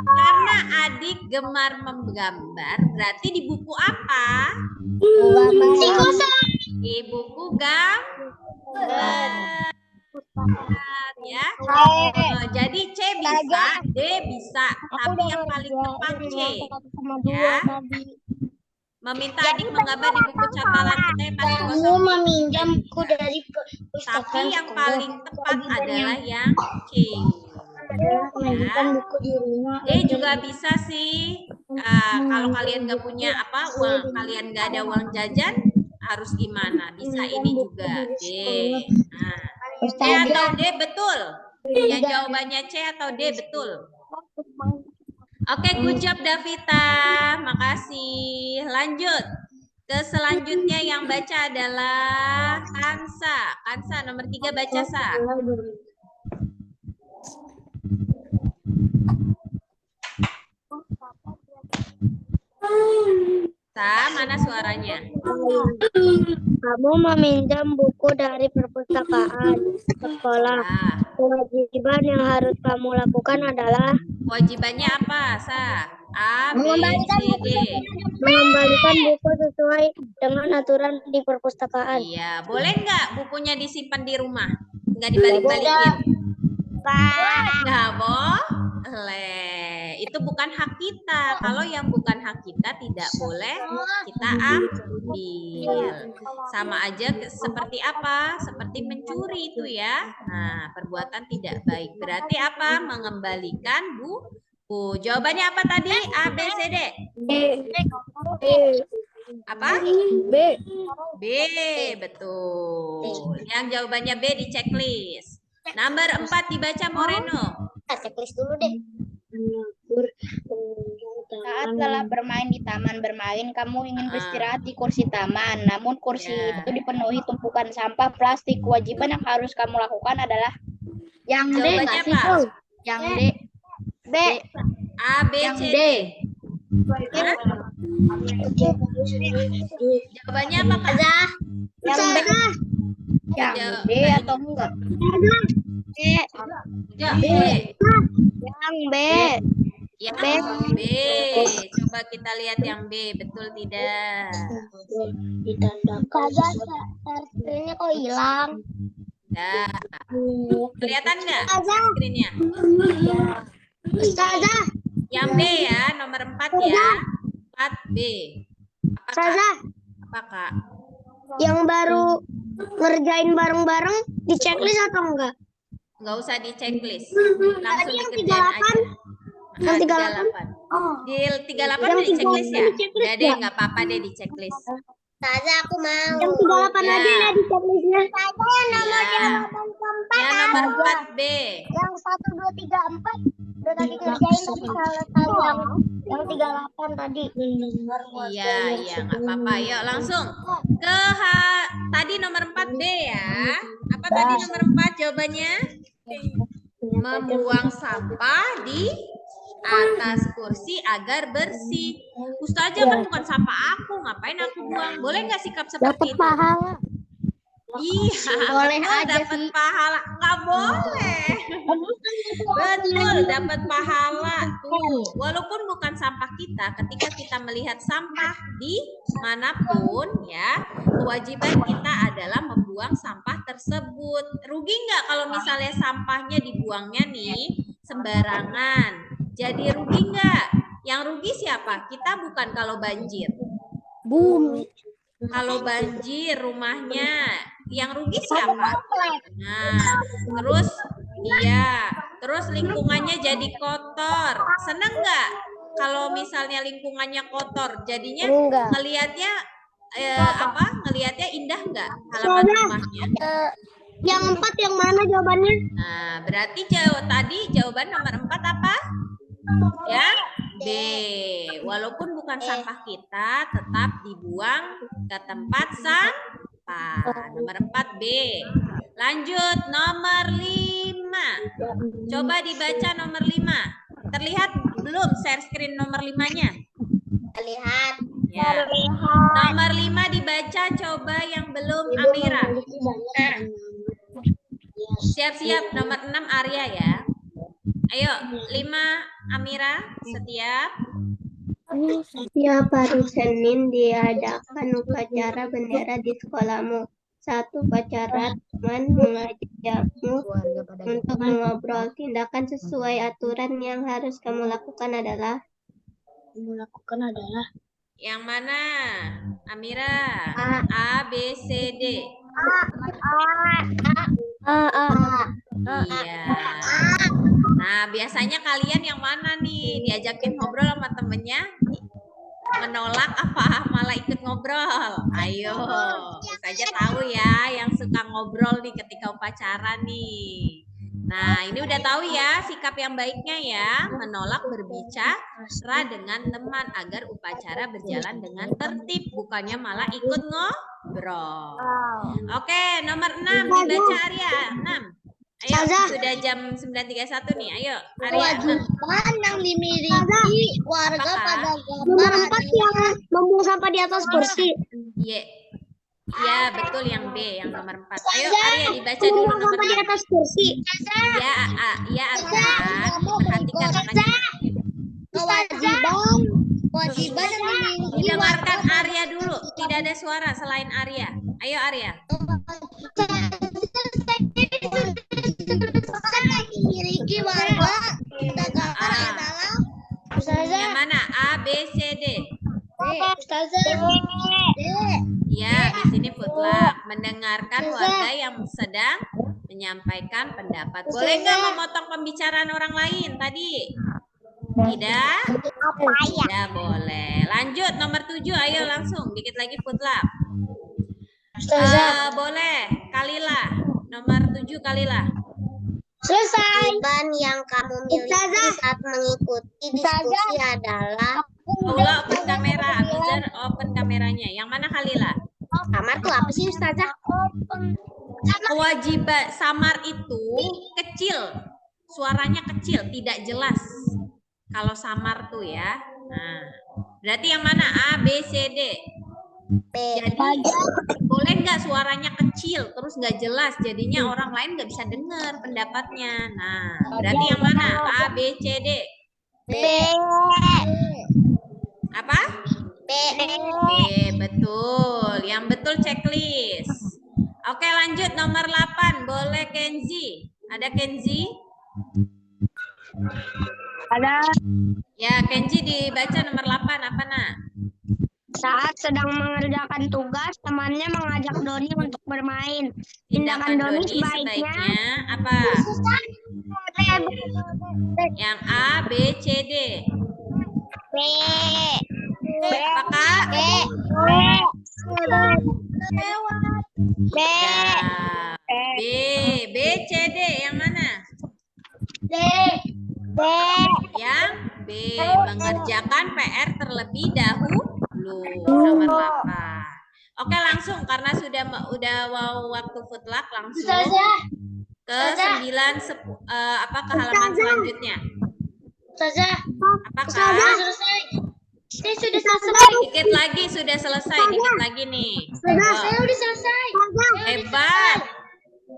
Karena adik gemar menggambar, berarti di buku apa? Di buku gambar. Ya. Oh, jadi C bisa, D bisa, tapi yang paling tepat C. Ya. Meminta adik menggambar di buku catatan kita yang paling Kamu kosong. meminjam buku dari Tapi perpustakaan yang sekolah. paling tepat adalah yang C. Meminjam buku di rumah. D juga bisa sih. Kalau kalian nggak punya uang, kalian nggak ada uang jajan, harus gimana? Bisa ini juga D. Nah, C atau D betul? Yang jawabannya C atau D betul? Oke, good job Davita. Makasih. Lanjut. Ke selanjutnya yang baca adalah Kansa. Kansa nomor 3 baca Sa. Sa, mana suaranya? Kamu meminjam buku dari perpustakaan sekolah. Nah, Kewajiban yang harus kamu lakukan adalah kewajibannya apa, Sa? A, B, C, D. mengembalikan buku sesuai dengan aturan di perpustakaan. Iya, boleh nggak bukunya disimpan di rumah? Nggak dibalik-balikin? Nggak boleh. Itu bukan hak kita. Kalau yang bukan hak kita tidak boleh kita ambil. Sama aja seperti apa? Seperti mencuri itu ya. Nah, perbuatan tidak baik. Berarti apa? Mengembalikan buku. Jawabannya apa tadi? A, B, C, D. Apa? B, betul. Yang jawabannya B di checklist. Nomor 4 dibaca Moreno. Checklist dulu deh. Saat lelah bermain di taman bermain, kamu ingin beristirahat di kursi taman. Namun kursi Ya. itu dipenuhi tumpukan sampah plastik. Kewajiban yang harus kamu lakukan adalah Yang D Jawabannya nggak sih? apa? Yang D. B. A, B, Yang C, D. D. Hah? Jawabannya apa, Kak? Yang B. Yang Jawab- B atau enggak? Ya, B. Yang B. Yang B. Coba kita lihat yang B. Betul tidak? Ustazah, ini kok hilang? Nah, kelihatan nggak screen-nya? Ustazah, Yang B ya, nomor 4 ya. 4B. Apa, Kak? Ustazah, Apa, Kak? yang baru ngerjain bareng-bareng di checklist atau enggak? Nggak usah di checklist. Langsung yang dikerjain aja. 38? Yang 38. Oh. Di 38 Yang udah di checklist 38 ya? di checklist Udah deh, ya? nggak apa-apa deh di checklist. Ustazah aku mau. Yang 38 Ya. aja ya di checklistnya. Ya. Yang nomor 4B. Yang 1, 2, 3, 4 udah tadi ngerjain tadi salah yang 38 tadi. Iya, nggak apa-apa. Yuk langsung ke tadi nomor 4B ya. Apa tadi nomor 4 jawabannya? Membuang sampah di atas kursi agar bersih. Ustazah kan bukan sampah aku, ngapain aku buang? Boleh nggak sikap seperti itu? Pahala. Iya, Boleh betul, aja dapat pahala. Nggak boleh. Betul, dapat pahala. Tuh, walaupun bukan sampah kita, ketika kita melihat sampah di manapun ya, kewajiban kita adalah membuang sampah tersebut. Rugi nggak kalau misalnya sampahnya dibuangnya nih sembarangan? Jadi rugi nggak? Yang rugi siapa? Kita bukan kalau banjir. Bumi. Kalau banjir rumahnya, yang rugi siapa? Nah, terus lingkungannya jadi kotor. Seneng nggak kalau misalnya lingkungannya kotor? Jadinya Enggak. ngelihatnya ngelihatnya indah nggak halaman rumahnya? Yang 4 yang mana jawabannya? Nah, berarti jawaban nomor 4 apa? Ya, B. Walaupun bukan sampah kita, tetap dibuang ke tempat sampah. Nomor 4B. Lanjut, nomor 5. Coba dibaca nomor 5. Terlihat belum share screen nomor 5-nya? Lihat. Ya. Nomor 5 dibaca, coba yang belum Amira. Siap-siap, nomor 6 Arya ya. Ayo, 5 Amira, setiap Setiap hari Senin diadakan upacara bendera di sekolahmu. Satu upacara teman mengajakmu untuk mengobrol. Tindakan sesuai aturan yang harus kamu lakukan adalah yang mana? Amira. A, B, C, D. Iya. Nah, biasanya kalian yang mana nih? Diajakin ngobrol sama temennya? Menolak apa malah ikut ngobrol? Ayo, saja tahu ya yang suka ngobrol nih ketika upacara nih. Nah, ini udah tahu ya sikap yang baiknya ya, menolak berbicara dengan teman agar upacara berjalan dengan tertib, bukannya malah ikut ngobrol. Oke, nomor 6 dibaca Arya. 6. Ayo, sudah jam 9.31 nih. Ayo, Arya. Kewajiban yang dimiliki warga Apa, Kak? pada nomor 4 yang membuang sampah di atas kursi. Ya, betul yang B, yang nomor 4. Ayo, Arya dibaca dulu Membuang nomor sampah di 6. atas kursi. Ya, Arya. Perhatikan makanya. kewajiban yang dimiliki Didengarkan Arya dulu. Tidak ada suara selain Arya. Ayo, Arya. dimiliki warga negara adalah Yang mana? A, B, C, D. Ya, di sini Futlak. Mendengarkan warga yang sedang menyampaikan pendapat. Boleh nggak memotong pembicaraan orang lain tadi? Tidak? Tidak boleh. Lanjut, nomor 7. Ayo langsung. Dikit lagi Futlak. Boleh. Kalilah. Nomor 7 Kalilah. kewajiban yang kamu miliki saat mengikuti diskusi adalah Paula open kamera. Abizar open kameranya. Yang mana Kalilah? kamar tuh apa sih Ustazah? Kewajiban samar itu kecil. Suaranya kecil, tidak jelas. Kalau samar tuh ya. Nah, berarti yang mana? A, B, C, D. Jadi boleh nggak suaranya kecil, terus nggak jelas, jadinya orang lain nggak bisa dengar pendapatnya. Nah, berarti yang mana? A, B, C, D. B. Apa? B. B, betul. Yang betul checklist. Oke, lanjut nomor 8. Boleh Kenzi. Ada Kenzi? Ada Ya, Kenzi dibaca nomor 8 apa, Nak? saat sedang mengerjakan tugas, temannya mengajak Doni untuk bermain. Tindakan Doni sebaiknya apa? Yang A, B, C, D. B. Apakah? B. B. Ya. B, B, C, D. Yang mana? B. B. Yang B, mengerjakan PR terlebih dahulu. Nomor 8. Oke, langsung karena udah waktu footluck langsung ke 9 ke halaman selanjutnya. Ustazah, Apakah? selesai. Saya sudah selesai. Dikit lagi sudah selesai, dikit lagi nih. Saya udah selesai. Hebat.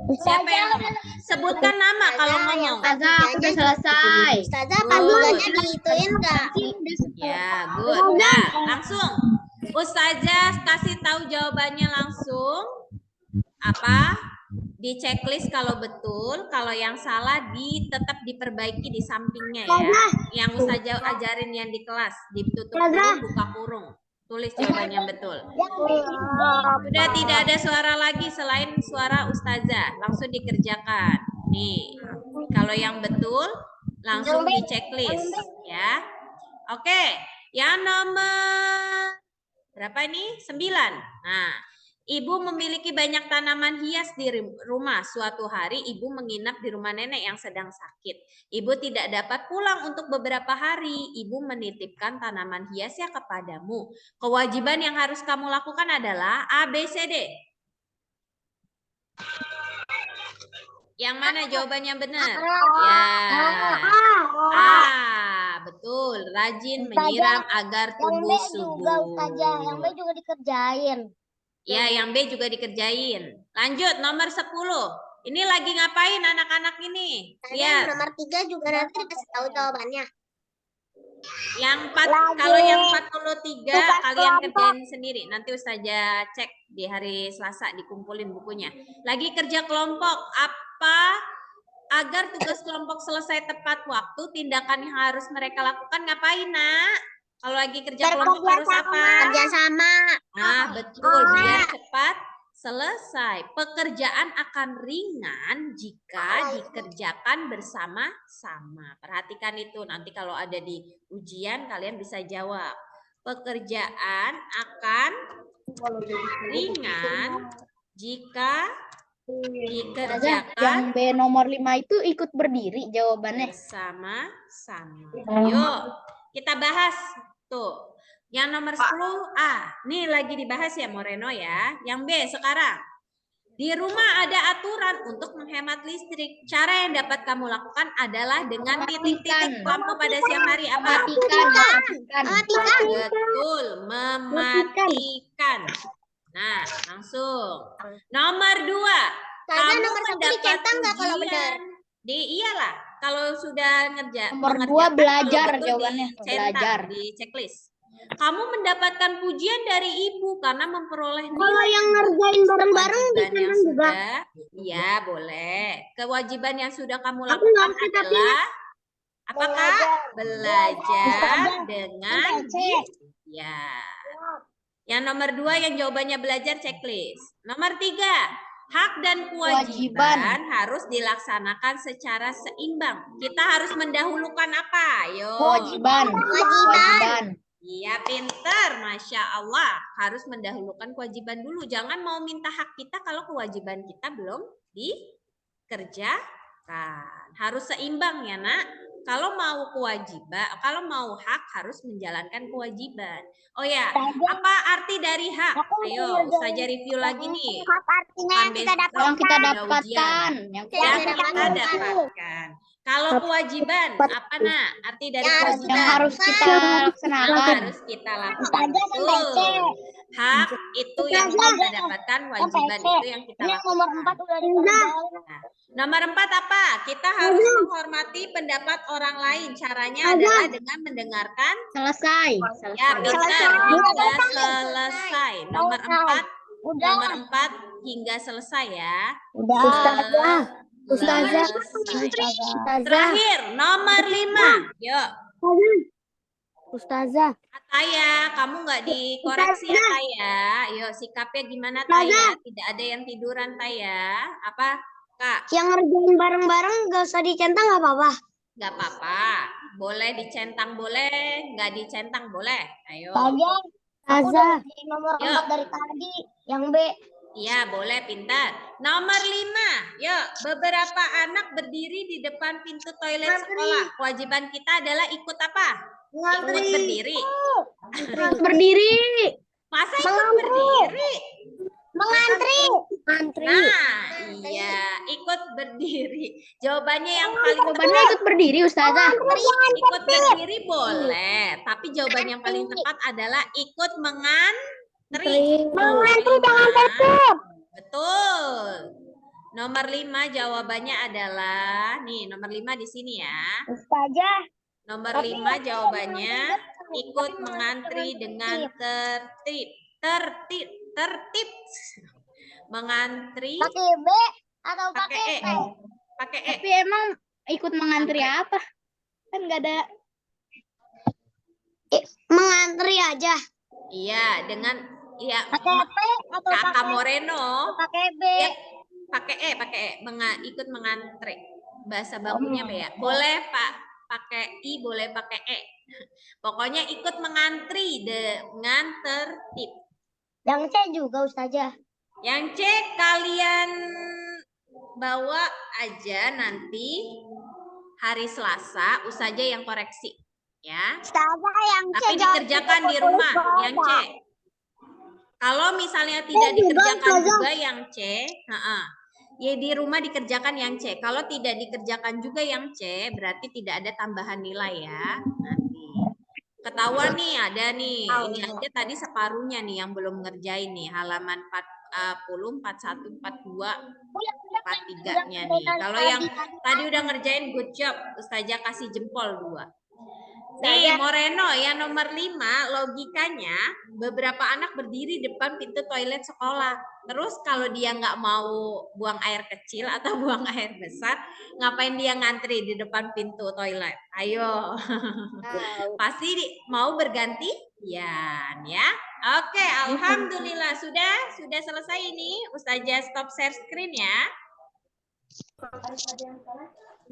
Siapa yang ngomong? Sebutkan nama kalau ngomong. Ustazah, aku udah selesai. Ustazah, panduannya diituin nggak? Ya, good. Nah, langsung. Ustazah kasih tahu jawabannya langsung. Apa? Di checklist kalau betul, kalau yang salah tetap diperbaiki di sampingnya ya. Yang Ustazah ajarin yang di kelas, ditutup kurung, buka kurung. Tulis jawaban yang betul. Sudah tidak ada suara lagi selain suara Ustazah. Langsung dikerjakan. Nih, kalau yang betul langsung di checklist ya. Oke, yang nomor berapa ini? 9. Nah, ibu memiliki banyak tanaman hias di rumah. Suatu hari ibu menginap di rumah nenek yang sedang sakit. Ibu tidak dapat pulang untuk beberapa hari. Ibu menitipkan tanaman hiasnya kepadamu. Kewajiban yang harus kamu lakukan adalah A, B, C, D. Yang mana jawabannya benar? Ya. Betul. Rajin menyiram agar tumbuh subur. Yang B juga dikerjain. Ya, yang B juga dikerjain. Lanjut, nomor 10. Ini lagi ngapain anak-anak ini? Lihat. Nomor 3 juga nanti dikasih tahu jawabannya. Yang 4, kalau yang 43 kalian kerjain sendiri. Nanti Ustazah cek di hari Selasa dikumpulin bukunya. Lagi kerja kelompok. Apa agar tugas kelompok selesai tepat waktu, tindakan yang harus mereka lakukan ngapain, Nak? Kalau lagi kerja kelompok harus apa? Kerjasama. Nah, betul. Biar cepat selesai. Pekerjaan akan ringan jika dikerjakan bersama-sama. Perhatikan itu. Nanti kalau ada di ujian kalian bisa jawab. Pekerjaan akan ringan jika dikerjakan Yang B nomor 5 itu ikut berdiri jawabannya. bersama-sama. Yuk, kita bahas. Tuh. Yang nomor 10 A. Nih lagi dibahas ya Moreno ya. Yang B sekarang. Di rumah ada aturan untuk menghemat listrik. Cara yang dapat kamu lakukan adalah dengan titik-titik lampu pada siang hari. Apa? Mematikan. Betul, mematikan. Nah, langsung. Nomor 2. Ustazah, nomor 1 dicetak nggak kalau benar? Iyalah, kalau sudah Nomor 2 belajar kalau betul jawabannya. dicetak, Belajar. di checklist. Kamu mendapatkan pujian dari ibu karena memperoleh nilai. Kalau yang ngerjain bareng-bareng Kewajiban yang dicetak juga. sudah, iya boleh. Kewajiban yang sudah kamu Aku lakukan nggak bisa, tapi adalah apakah? Belajar dengan ya. Yang nomor 2 yang jawabannya belajar checklist. Nomor 3, hak dan kewajiban harus dilaksanakan secara seimbang. Kita harus mendahulukan apa? Yo. Kewajiban. Iya pinter, Masya Allah. Harus mendahulukan kewajiban dulu. Jangan mau minta hak kita kalau kewajiban kita belum dikerjakan. Harus seimbang ya nak. Kalau mau kewajiban, kalau mau hak harus menjalankan kewajiban. Oh ya, apa arti dari hak? Ayo, Ustazah review lagi nih. Hak artinya yang kita Besok Yang kita ada dapatkan, ujian. yang Yang kita kita dapatkan. Kalau kewajiban, apa nak? Arti dari kewajiban? yang harus kita Yang laksanakan. harus kita lakukan. Ustazah sampai C. Betul. Hak itu yang kita dapatkan, kewajiban C. itu yang kita Ini yang nomor 4 lakukan. udah dikerjain. Nomor 4 apa? Kita harus menghormati pendapat orang lain. Caranya adalah dengan mendengarkan. Selesai. Ya, pintar. Hingga selesai. Nomor 4. Udah. Nomor 4 hingga selesai ya. Udah. Ustazah. Terakhir, nomor 5. Yuk. Ustazah. Ataya, kamu nggak dikoreksi ya Taya? Yuk, sikapnya gimana Taya? Tidak ada yang tiduran Taya. Apa, Kak? Yang ngerjain bareng-bareng gak usah dicentang gak apa-apa. Nggak apa-apa. Boleh dicentang boleh, nggak dicentang boleh. Ayo. Aku udah di nomor Yuk. 4 dari tadi. Yang B. Iya, boleh pintar. Nomor 5. Yuk, beberapa anak berdiri di depan pintu toilet sekolah. Kewajiban kita adalah ikut apa? Ikut berdiri. Berdiri. Masa ikut berdiri? Mengantri. Nah, iya, ikut berdiri. Jawabannya yang paling Jawabannya ikut berdiri, Ustazah. ikut berdiri boleh, tapi jawaban yang paling tepat adalah ikut mengantri. Mengantri jangan tertib. Betul. Nomor 5 jawabannya adalah nih, nomor 5 di sini ya. Ustazah. Nomor 5 jawabannya ikut mengantri dengan tertib. Tertib. Mengantri Pakai B atau pakai pakai E. P? Pakai E. Tapi emang ikut mengantri apa? Kan nggak ada. Mengantri aja. Iya, dengan ya Pakai P atau Kakak pakai Moreno pakai B? ya, pakai E, ikut mengantri. Bahasa bakunya apa ya? Boleh Pak pakai I, boleh pakai E. Pokoknya ikut mengantri dengan tertib. Yang C juga Ustazah. Yang C kalian bawa aja nanti hari Selasa, Ustazah yang koreksi ya. Ustazah yang C. Tapi dikerjakan di rumah yang C. Kalau misalnya tidak dikerjakan juga yang C, ya di rumah dikerjakan yang C. Kalau tidak dikerjakan juga yang C, berarti tidak ada tambahan nilai ya. Nanti ketahuan nih ada nih. Ini aja tadi separuhnya nih yang belum ngerjain nih halaman 40, 41, 42, 43-nya nih. Kalau yang tadi udah ngerjain good job, Ustazah kasih jempol 2. Nih, Moreno yang nomor 5, logikanya beberapa anak berdiri depan pintu toilet sekolah. Terus kalau dia nggak mau buang air kecil atau buang air besar, ngapain dia ngantri di depan pintu toilet? Ayo. Pasti mau bergantian ya. Oke, alhamdulillah sudah selesai ini. Ustazah stop share screen ya.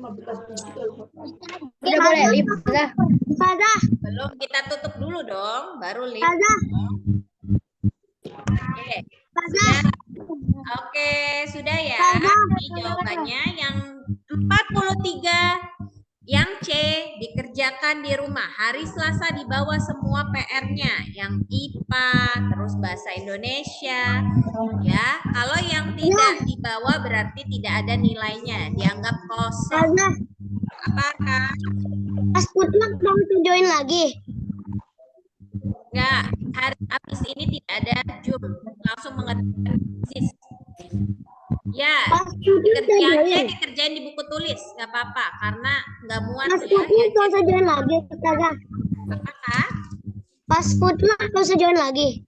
Udah boleh live, Ustazah. Ustazah. Belum, kita tutup dulu dong, baru live. Ustazah. Oke. Sudah. Oke, sudah ya. Ini jawabannya yang 43 yang C dikerjakan di rumah. Hari Selasa dibawa semua PR-nya, yang IPA, terus bahasa Indonesia, ya. Kalau yang tidak dibawa berarti tidak ada nilainya, dianggap kosong. Ustazah. Apakah? Pas putlak mau join lagi. Enggak, habis ini tidak ada Zoom, langsung mengerjakan sis. Ya, dikerjain di buku tulis, nggak apa-apa, karena nggak muat Pas ya. putlak gak usah join lagi, Ustazah. Apakah? Pas putlak gak usah join lagi.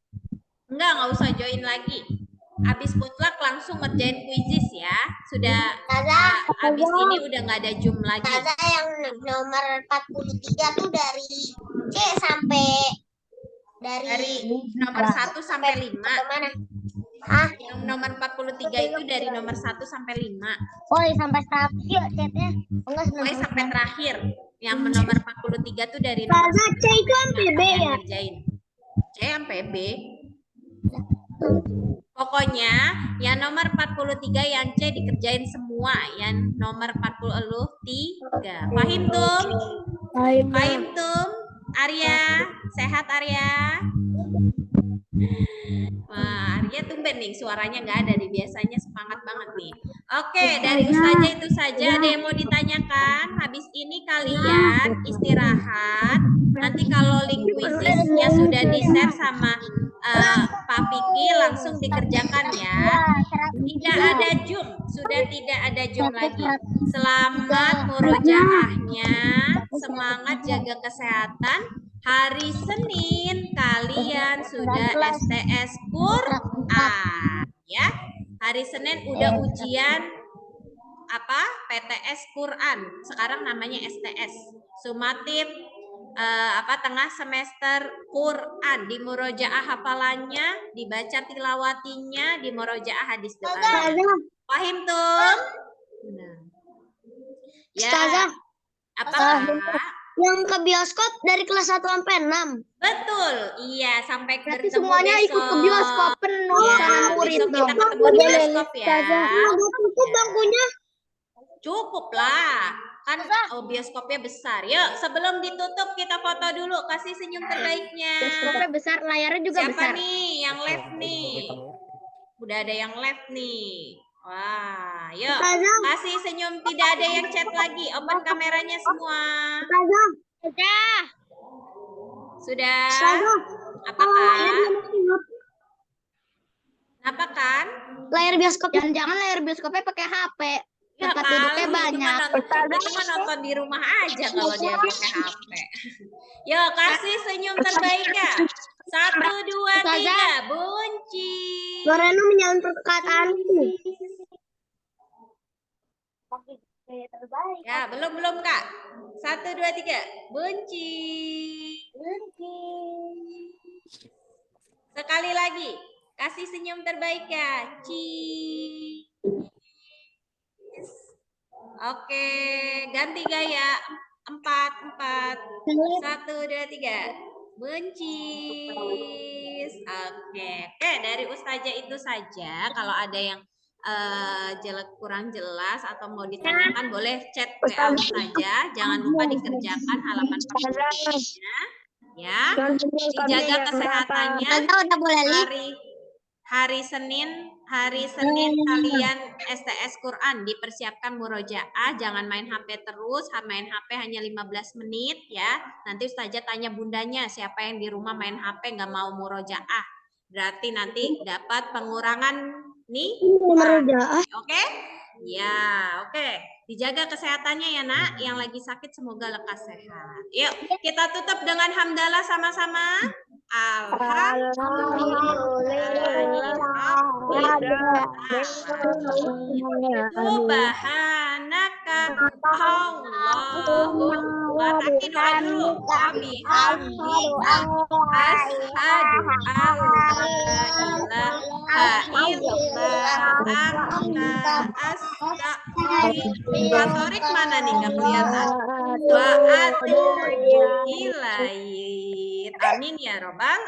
Nggak usah join lagi. Habis putlak langsung ngerjain kuisis ya. Sudah, habis ini udah nggak ada Zoom lagi. Ustazah yang nomor 43 tuh dari C sampai Dari nomor 1 sampai 5. kemana? Yang nomor 43 itu dari nomor 1 sampai 5. Oh, sampai 100 yuk chatnya. Enggak Pokoknya sampai terakhir. Yang nomor 43 tuh dari nomor Ustazah, C itu sampai B ya? ngerjain. C sampai B. Pokoknya yang nomor 43 yang C dikerjain semua, yang nomor 43. Fahim tum? Fahim tum? Arya, sehat Arya? Wah, Arya tumben nih, suaranya nggak ada nih, biasanya semangat banget nih. Oke, dari Ustazah itu saja. Ada yang mau ditanyakan? Habis ini kalian istirahat. Nanti kalau link quiznya sudah di-share sama Pak Vicky, langsung dikerjakan ya. Tidak ada Zoom, sudah tidak ada Zoom lagi. Selamat murojaahnya, semangat jaga kesehatan. Hari Senin kalian sudah STS Quran ya. Hari Senin udah ujian apa? PTS Quran. Sekarang namanya STS. Sumatif tengah semester Quran, di murojaah hafalannya, dibaca tilawatinya, di murojaah hadis doa. Paham tuh? Ya. Ustazah. Apakah? Yang ke bioskop dari kelas 1 sampai 6. Betul, iya, sampai Berarti bertemu semuanya besok. ikut ke bioskop penuh Ya, sama murid besok dong. kita ketemu di bioskop ya. Cukup bangkunya. Cukup lah, kan bioskopnya besar. Yuk, sebelum ditutup kita foto dulu, kasih senyum terbaiknya. Bioskopnya besar, layarnya juga Siapa besar. nih yang left nih? Udah ada yang left nih. Wah, yuk kasih senyum, tidak ada yang chat lagi. Open kameranya semua. Sudah? Apakah? Apa kan? Layar bioskop. Jangan-jangan layar bioskopnya pakai HP. Ya Tempat kali, duduknya itu banyak. mah nonton di rumah aja kalau dia pakai HP. Yuk, kasih senyum terbaik ya. 1, 2, 3, bunci. Moreno menyalin perkataanku. Ya, belum Kak. 1, 2, 3, bunci. Sekali lagi, kasih senyum terbaik ya. Cheese. Oke, ganti gaya. 4. 1, 2, 3. Buncis. Oke, dari Ustazah itu saja. Kalau ada yang kurang jelas atau mau ditanyakan, boleh chat WA saja. Jangan lupa dikerjakan halaman pertamanya. Ya, dijaga kesehatannya. Udah boleh Hari Senin kalian STS Quran, dipersiapkan murojaah, jangan main HP terus, main HP hanya 15 menit ya. Nanti Ustazah tanya bundanya, siapa yang di rumah main HP nggak mau murojaah, berarti nanti dapat pengurangan nih. Oke? Ya, oke. Dijaga kesehatannya ya nak, yang lagi sakit semoga lekas sehat. Yuk, kita tutup dengan hamdalah sama-sama. Subhanaka Allahumma, tapi doa dulu. Wabihamdika asyhadu an la ilaha illallah anta astaghfiruka. Katorik mana nih, nggak kelihatan. Wa atubu ilaik. Amin ya robbal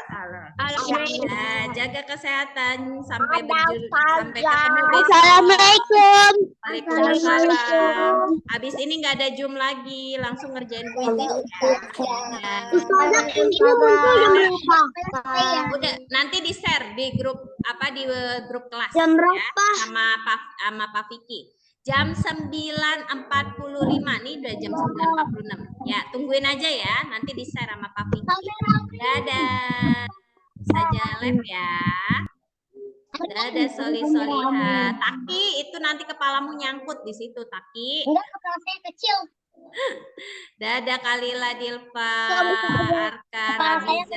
alamin. Nah, jaga kesehatan sampai ketemu besok. Assalamualaikum. Waalaikumsalam. Habis ini nggak ada Zoom lagi, langsung ngerjain quiz. Udah, nanti di share di grup di grup kelas Jam berapa? ya, sama Pak Vicky. Jam 9.45 nih, udah jam 9.46 ya, tungguin aja ya, nanti di share sama Pak Vicky. Dadah saja live ya. Dadah Soliha. Taki itu nanti kepalamu nyangkut di situ, Taki. Enggak, kepala saya kecil. Dadah Kalila, Dilfa, Arkan, Abiza.